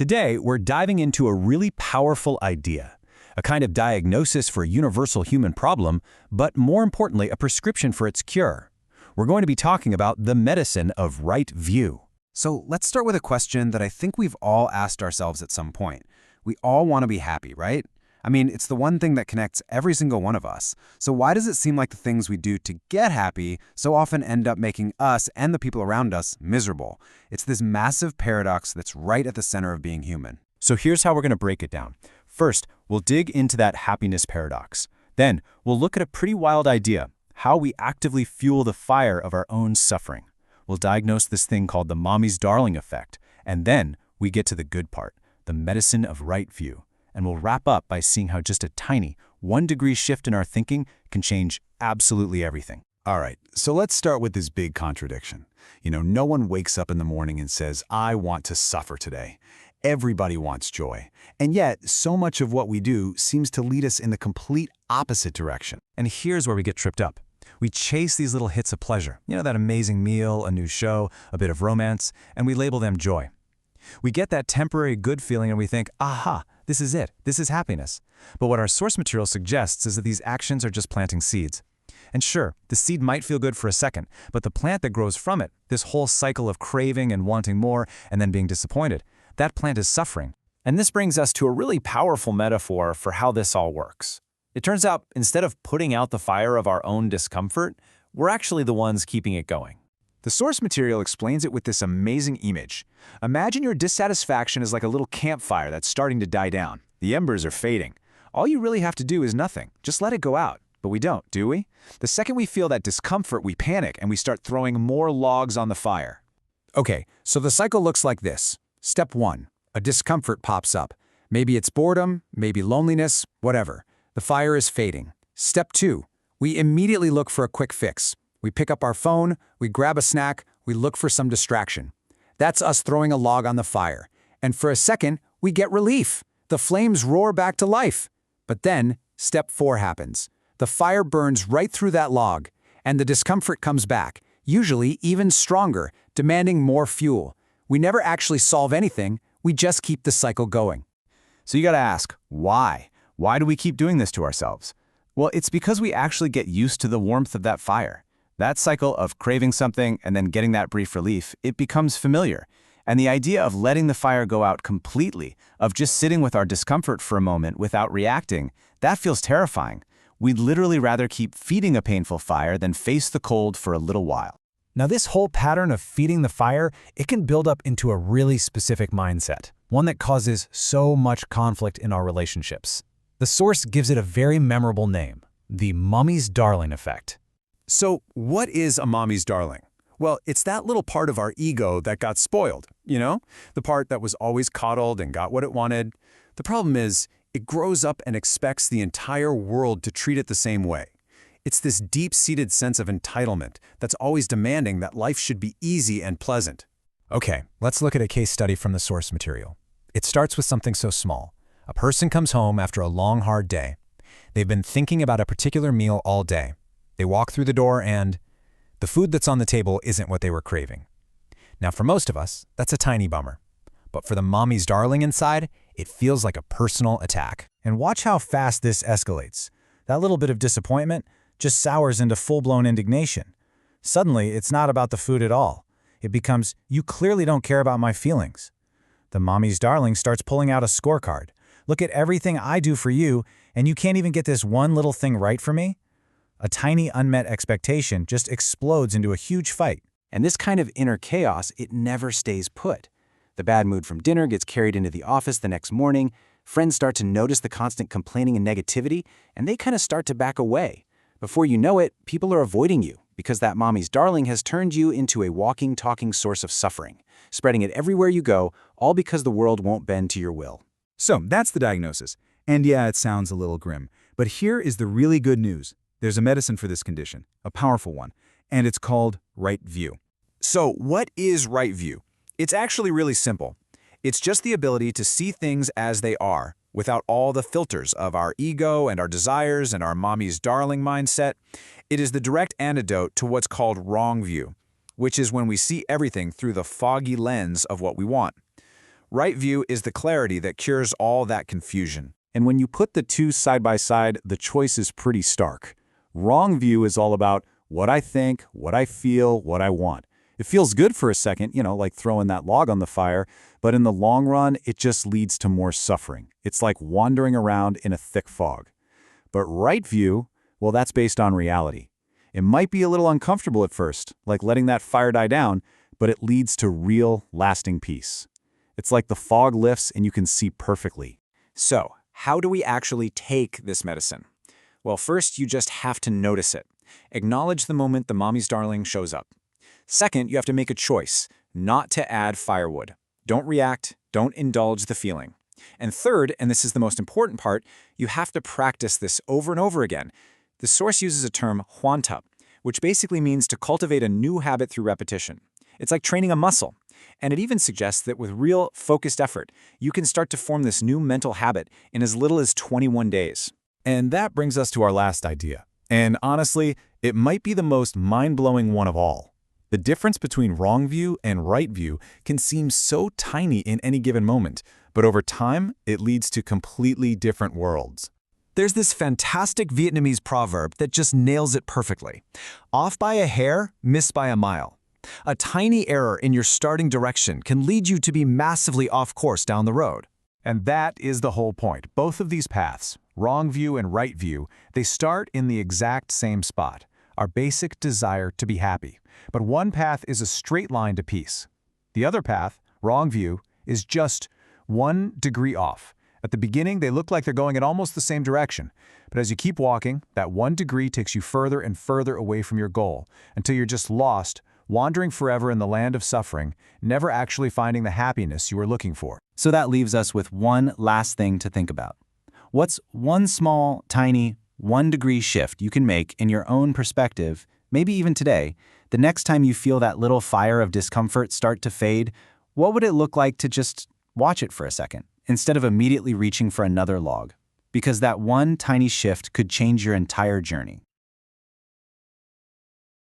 Today, we're diving into a really powerful idea, a kind of diagnosis for a universal human problem, but more importantly, a prescription for its cure. We're going to be talking about the medicine of right view. So let's start with a question that I think we've all asked ourselves at some point. We all want to be happy, right? I mean, it's the one thing that connects every single one of us. So why does it seem like the things we do to get happy so often end up making us and the people around us miserable? It's this massive paradox that's right at the center of being human. So here's how we're going to break it down. First, we'll dig into that happiness paradox. Then, we'll look at a pretty wild idea, how we actively fuel the fire of our own suffering. We'll diagnose this thing called the mommy's darling effect. And then, we get to the good part, the medicine of right view. And we'll wrap up by seeing how just a tiny 1-degree shift in our thinking can change absolutely everything. All right, so let's start with this big contradiction. No one wakes up in the morning and says, I want to suffer today. Everybody wants joy. And yet, so much of what we do seems to lead us in the complete opposite direction. And here's where we get tripped up. We chase these little hits of pleasure, that amazing meal, a new show, a bit of romance, and we label them joy. We get that temporary good feeling and we think, aha, this is it, this is happiness. But what our source material suggests is that these actions are just planting seeds. And sure, the seed might feel good for a second, but the plant that grows from it, this whole cycle of craving and wanting more and then being disappointed, that plant is suffering. And this brings us to a really powerful metaphor for how this all works. It turns out, instead of putting out the fire of our own discomfort, we're actually the ones keeping it going. The source material explains it with this amazing image. Imagine your dissatisfaction is like a little campfire that's starting to die down. The embers are fading. All you really have to do is nothing. Just let it go out. But we don't, do we? The second we feel that discomfort, we panic and we start throwing more logs on the fire. Okay, so the cycle looks like this. Step 1. A discomfort pops up. Maybe it's boredom, maybe loneliness, whatever. The fire is fading. Step 2. We immediately look for a quick fix. We pick up our phone, we grab a snack, we look for some distraction. That's us throwing a log on the fire. And for a second, we get relief. The flames roar back to life. But then, step 4 happens. The fire burns right through that log, and the discomfort comes back, usually even stronger, demanding more fuel. We never actually solve anything, we just keep the cycle going. So you gotta ask, why? Why do we keep doing this to ourselves? Well, it's because we actually get used to the warmth of that fire. That cycle of craving something and then getting that brief relief, it becomes familiar. And the idea of letting the fire go out completely, of just sitting with our discomfort for a moment without reacting, that feels terrifying. We'd literally rather keep feeding a painful fire than face the cold for a little while. Now, this whole pattern of feeding the fire, it can build up into a really specific mindset, one that causes so much conflict in our relationships. The source gives it a very memorable name, the mommy's darling effect. So what is a mommy's darling? Well, it's that little part of our ego that got spoiled, the part that was always coddled and got what it wanted. The problem is, it grows up and expects the entire world to treat it the same way. It's this deep-seated sense of entitlement that's always demanding that life should be easy and pleasant. Okay, let's look at a case study from the source material. It starts with something so small. A person comes home after a long, hard day. They've been thinking about a particular meal all day. They walk through the door and the food that's on the table isn't what they were craving. Now, for most of us, that's a tiny bummer. But for the mommy's darling inside, it feels like a personal attack. And watch how fast this escalates. That little bit of disappointment just sours into full-blown indignation. Suddenly, it's not about the food at all. It becomes, you clearly don't care about my feelings. The mommy's darling starts pulling out a scorecard. Look at everything I do for you, and you can't even get this one little thing right for me? A tiny unmet expectation just explodes into a huge fight. And this kind of inner chaos, it never stays put. The bad mood from dinner gets carried into the office the next morning, friends start to notice the constant complaining and negativity, and they kind of start to back away. Before you know it, people are avoiding you because that mommy's darling has turned you into a walking, talking source of suffering, spreading it everywhere you go, all because the world won't bend to your will. So that's the diagnosis. And yeah, it sounds a little grim. But here is the really good news. There's a medicine for this condition, a powerful one, and it's called right view. So what is right view? It's actually really simple. It's just the ability to see things as they are, without all the filters of our ego and our desires and our mommy's darling mindset. It is the direct antidote to what's called wrong view, which is when we see everything through the foggy lens of what we want. Right view is the clarity that cures all that confusion. And when you put the two side by side, the choice is pretty stark. Wrong view is all about what I think, what I feel, what I want. It feels good for a second, like throwing that log on the fire, but in the long run, it just leads to more suffering. It's like wandering around in a thick fog. But right view, well, that's based on reality. It might be a little uncomfortable at first, like letting that fire die down, but it leads to real, lasting peace. It's like the fog lifts and you can see perfectly. So, how do we actually take this medicine? Well, first, you just have to notice it. Acknowledge the moment the mommy's darling shows up. Second, you have to make a choice, not to add firewood. Don't react, don't indulge the feeling. And third, and this is the most important part, you have to practice this over and over again. The Source uses a term, huanta, which basically means to cultivate a new habit through repetition. It's like training a muscle. And it even suggests that with real, focused effort, you can start to form this new mental habit in as little as 21 days. And that brings us to our last idea. And honestly, it might be the most mind-blowing one of all. The difference between wrong view and right view can seem so tiny in any given moment, but over time, it leads to completely different worlds. There's this fantastic Vietnamese proverb that just nails it perfectly. Off by a hair, missed by a mile. A tiny error in your starting direction can lead you to be massively off course down the road. And that is the whole point. Both of these paths, wrong view and right view, they start in the exact same spot, our basic desire to be happy. But one path is a straight line to peace. The other path, wrong view, is just 1 degree off. At the beginning, they look like they're going in almost the same direction. But as you keep walking, that 1 degree takes you further and further away from your goal, until you're just lost, wandering forever in the land of suffering, never actually finding the happiness you were looking for. So that leaves us with one last thing to think about. What's one small, tiny, 1 degree shift you can make in your own perspective, maybe even today, the next time you feel that little fire of discomfort start to fade? What would it look like to just watch it for a second, instead of immediately reaching for another log? Because that one tiny shift could change your entire journey.